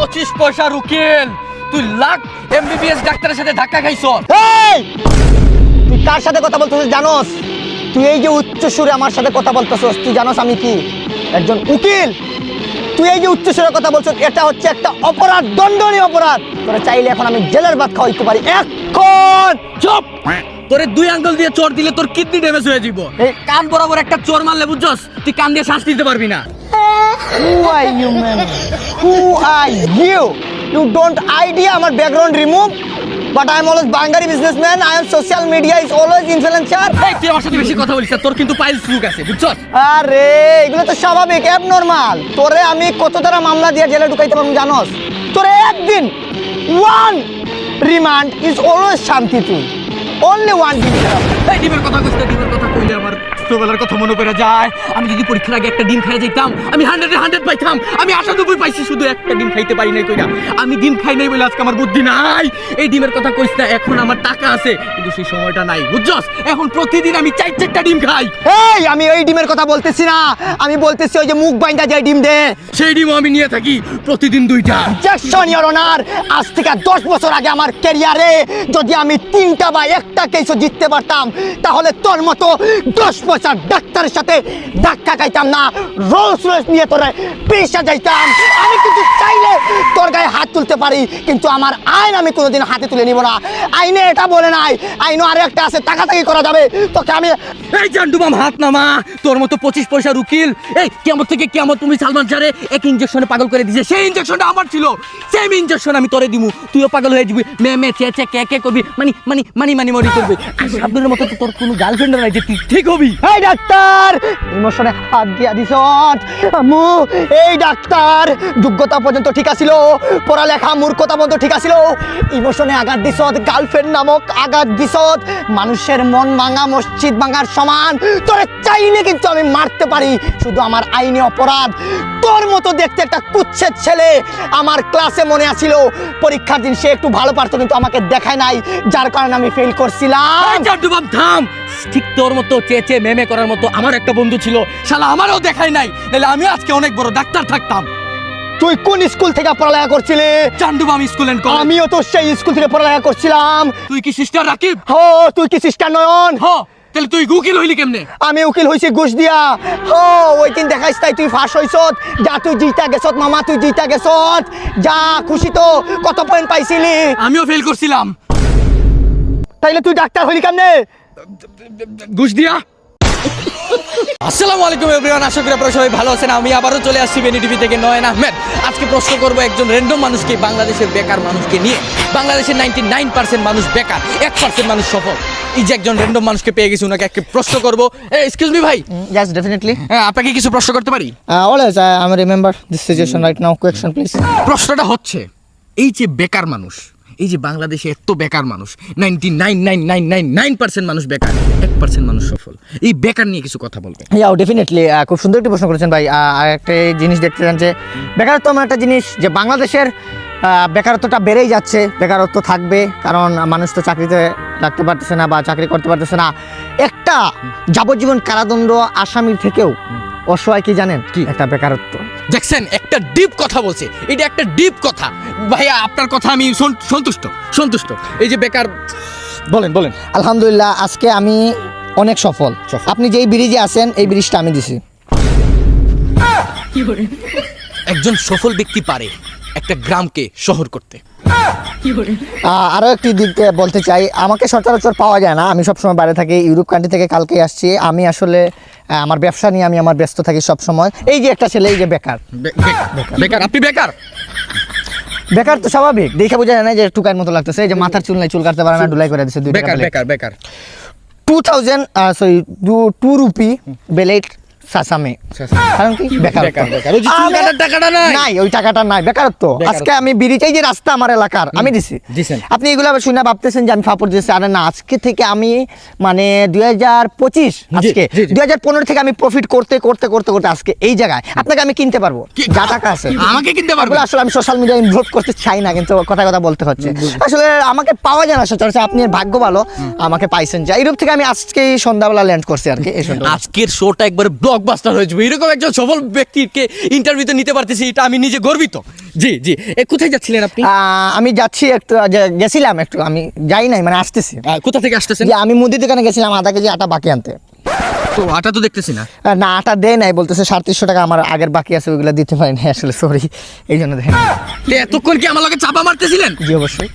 25 পয়সার উকিল, তুই লাখ এমবিবিএস ডাক্তারের সাথে ধাক্কা খাইছ। এই তুই কার সাথে কথা বলতেছিস জানোস? তুই এই যে উচ্চ সুরে আমার সাথে কথা বলতেছিস, তুই জানোস আমি কি একজন উকিল? তুই এই যে উচ্চ সুরে কথা বলছিস, এটা হচ্ছে একটা অপরাধ, দণ্ডনীয় অপরাধ। তোরা চাইলে এখন আমি জেলের ভাত খাওয়াইতে পারি এখন। চুপ! তোরে 2 আঙ্গুল দিয়ে চোর দিলে তোর কিডনি ড্যামেজ হয়ে যাব। এই কান বরাবর একটা চোর মারলে বুঝছস, তুই কান দিয়ে শ্বাস নিতে পারবি না। Who are you, man? Who are you? You don't idea আমার background remove, but I am always Bangari businessman. I am social media is always influencer. এই তুই আমার সাথে বেশি কথা বলিস না, তোর কিন্তু পাইলস রোগ আছে, বুঝছস? আরে এগুলো তো স্বাভাবিক, অ্যাবনর্মাল। তোরে আমি কত তারা মামলা দিয়ে জেলে ঢুকাইতে পারবো জানোস? তোরে একদিন one remand is always শান্তি। তুই only one দিন। এই ডিমের কথা কইছ, ডিমের কথা কইলে আমার ছোটবেলার কথা মনে পড়ে যায়। আমি যদি পরীক্ষার আগে একটা ডিম খাই যাইতাম, আমি 100 পাইতাম। আমি 98 পাইছি, শুধু একটা ডিম খাইতে পারি নাই কইরা। আমি ডিম খাই নাই বলে আজকে আমার বুদ্ধি নাই। এই ডিমের কথা কইছ না, এখন আমার টাকা আছে কিন্তু সেই সময়টা নাই, বুঝছস? এখন প্রতিদিন আমি 4-4টা ডিম খাই। এই আমি এই ডিমের কথা বলতেছি না, আমি বলতেছি ওই যে মুখ বাইন্দা যে ডিম দে, সেই ডিমও আমি নিয়ে থাকি প্রতিদিন 2টা। Objection your honour. আজ থেকে 10 বছর আগে আমার ক্যারিয়ারে যদি আমি 3টা বা 1টা কেসও জিততে পারতাম, তাহলে তোর মতো 10 পয়সার ডাক্তারের সাথে ধাক্কা খাইতাম না, রোলস রয়েস নিয়ে তোরে পেশা যাইতাম। আমি কিন্তু চাইলে তোর গায়ে হাত তুলতে পারি, কিন্তু আমার আইন আমি কোনোদিন হাতে তুলে নিব না। আইনে এটা বলে নাই, আইনও আরো একটা আছে, টাকাটাকি করা যাবে। তোকে আমি এই জান্ডুবাম হাত নামা। তোর মতো 25 পয়সার উকিল, এই কিয়ামত থেকে কিয়ামত তুমি সালমান শাহরে এক ইনজেকশনে পাগল করে দিয়েছে। সেই ইনজেকশনটা আমার ছিল, সেম ইনজেকশন আমি তোরে দিমু, তুইও পাগল হয়ে যাবি, মে মে চে চে কে কে করবি, মানি মরি করবি। আর সাবধানের মতো তো তোর কোনো গার্লফ্রেন্ড নাই যে তুই ঠিক হবি। এই ডাক্তার ইমোশনে হাত দিয়া দিছ। আম্মু এই ডাক্তার যোগ্যতা পর্যন্ত ঠিক আছিল, পড়ালেখা মূর্খতা পর্যন্ত ঠিক আছিল, ইমোশনে আঘাত দিছ, গার্লফ্রেন্ড নামক আঘাত দিছ। মানুষের মন ভাঙা মসজিদ ভাঙার সমান। তোরে চাইলে কিন্তু আমি মারতে পারি, শুধু আমার আইনি অপরাধ। তোর মতো দেখতে একটা কুচ্ছেদ ছেলে আমার ক্লাসে মনে আছিল, পরীক্ষার দিন সে একটু ভালো পারতো কিন্তু আমাকে দেখায় নাই, যার কারণে আমি ফেল করছিলাম। জান্ডুবাম থাম। ঠিক তোর মতো চেচে মেমে করার মতো আমার একটা বন্ধু ছিল, শালা আমারও দেখায় নাই, নাহলে আমি আজকে অনেক বড় ডাক্তার থাকতাম। তুই কোন স্কুল থেকে পড়ালেখা করছিলি? জান্ডুবাম স্কুল এন্ড কলেজ। আমিও তো সেই স্কুল থেকে পড়ালেখা করছিলাম। তুই কি সিস্টার রাকিব? হো তুই কি সিস্টার নয়ন? হ, তাহলে তুই উকিল হইলি কেমনে? আমি উকিল হইছি ঘুষ দিয়া। হো ওই দিন দেখাইছ তাই তুই ফাঁস হইছত। যা তুই জিতা গেছত মামা, তুই জিতা গেছত। যা খুশি তো। কত পয়েন্ট পাইছিলি? আমিও ফেল করছিলাম। তাইলে তুই ডাক্তার হইলি কেমনে? ঘুষ দিয়া। আসসালামু আলাইকুম এভরিওয়ান, আশা করি আপনারা সবাই ভালো আছেন। আমি আবারও চলে আসছি বেনি টিভি থেকে নয়ন আহমেদ। আজকে প্রশ্ন করব একজন র্যান্ডম মানুষকে, বাংলাদেশের বেকার মানুষকে নিয়ে। বাংলাদেশের 99% মানুষ বেকার, 1% মানুষ সফল। এই যে একজন র্যান্ডম মানুষকে পেয়ে গেছি, ওনাকে একটা প্রশ্ন করব। এক্সকিউজ মি ভাই। Yes, definitely. আপনাকে কিছু প্রশ্ন করতে পারি? Always, I remember this situation right now. Question, please. প্রশ্নটা হচ্ছে, এই যে বেকার মানুষ, এই যে বাংলাদেশে এত বেকার মানুষ, 99.99999% মানুষ বেকার, 1% মানুষ সফল। এই বেকার নিয়ে কিছু কথা বলবেন? Yeah, definitely. খুব সুন্দর একটি প্রশ্ন করেছেন ভাই। আর একটা জিনিস দেখতে চান যে বেকারত্ব এমন একটা জিনিস যে বাংলাদেশের বেকারত্বটা বেড়েই যাচ্ছে। বেকারত্ব থাকবে, কারণ মানুষ তো চাকরিতে লাগতে পারতেছে না বা চাকরি করতে পারতেছে না। একটা যাবজ্জীবন কারাদণ্ড আসামির থেকেও অসহায় কি জানেন? কি? একটা বেকারত্ব। দেখছেন, একটা ডিপ কথা বলছে, এটা একটা ডিপ কথা। ভাইয়া আপনার কথা আমি সন্তুষ্ট। এই যে বেকার, বলেন। আলহামদুলিল্লাহ আজকে আমি অনেক সফল। আপনি যেই ব্রিজে আছেন এই ব্রিজটা আমি দিছি। একজন সফল ব্যক্তি পারে একটা গ্রামকে শহর করতে। আরও একটি দিক বলতে চাই, আমাকে সচরাচর পাওয়া যায় না। আমি সবসময় বাইরে থাকি, ইউরোপ কান্ট্রি থেকে কালকে আসছি। আমি আসলে আমার ব্যবসা নিয়ে আমি আমার ব্যস্ত থাকি সবসময়। এই যে একটা ছেলে, এই যে বেকার। আপনি বেকার? বেকার তো স্বাভাবিক, দেখে বোঝা যায় না যে টুকাইয়ের মতো লাগতেছে। এই যে মাথার চুল নাই, চুল কাটতে পারে না, ডুলাই করে দিচ্ছে। বেকার 2 রুপি বেলেট সাসামে। কারণ কি? নাই, ওই টাকাটা নাই, বেকারত্ব। আজকে আমি বিরিচাই যে রাস্তা আমার এলাকার আমি দিছি। আপনি এগুলো শুনে ভাবতেছেন যে আমি ফাপড় দিয়েছি। আরে না, আজকে থেকে আমি মানে 2025 আজকে 2015 থেকে আমি প্রফিট করতে আজকে এই জায়গায় আপনাকে আমি কিনতে পারবো। যা টাকা আছে আমাকে কিনতে পারবো। আসলে আমি সোশ্যাল মিডিয়া ইনভলভ করতে চাই না, কিন্তু কথা বলতে হচ্ছে। আসলে আমাকে পাওয়া যায় না সচরাচর। আপনি ভাগ্য ভালো, আমাকে পাইছেন। যা ইউরোপ থেকে আমি আজকে সন্ধ্যাবেলা ল্যান্ড করছি আর কি। আজকের শোটা একবার ব্লক ব্লকবাস্টার হয়ে যাবো। এরকম একজন সফল ব্যক্তিকে ইন্টারভিউতে নিতে পারতেছি, এটা আমি নিজে গর্বিত। জি জি, কোথায় যাচ্ছিলেন আপনি? আমি যাচ্ছি একটু গেছিলাম একটু, আমি যাই নাই মানে আসতেছি। কোথা থেকে আসতেছেন? যে আমি মুদি দোকানে গেছিলাম আধা কেজি আটা বাকি আনতে। তো আটা তো দেখতেছি না। না আটা দেয় নাই, বলতেছে 350 টাকা আমার আগের বাকি আছে, ওইগুলো দিতে পারি না আসলে, সরি এই জন্য দেয়। এতক্ষণ কি আমার লগে চাপা মারতেছিলেন? জি অবশ্যই।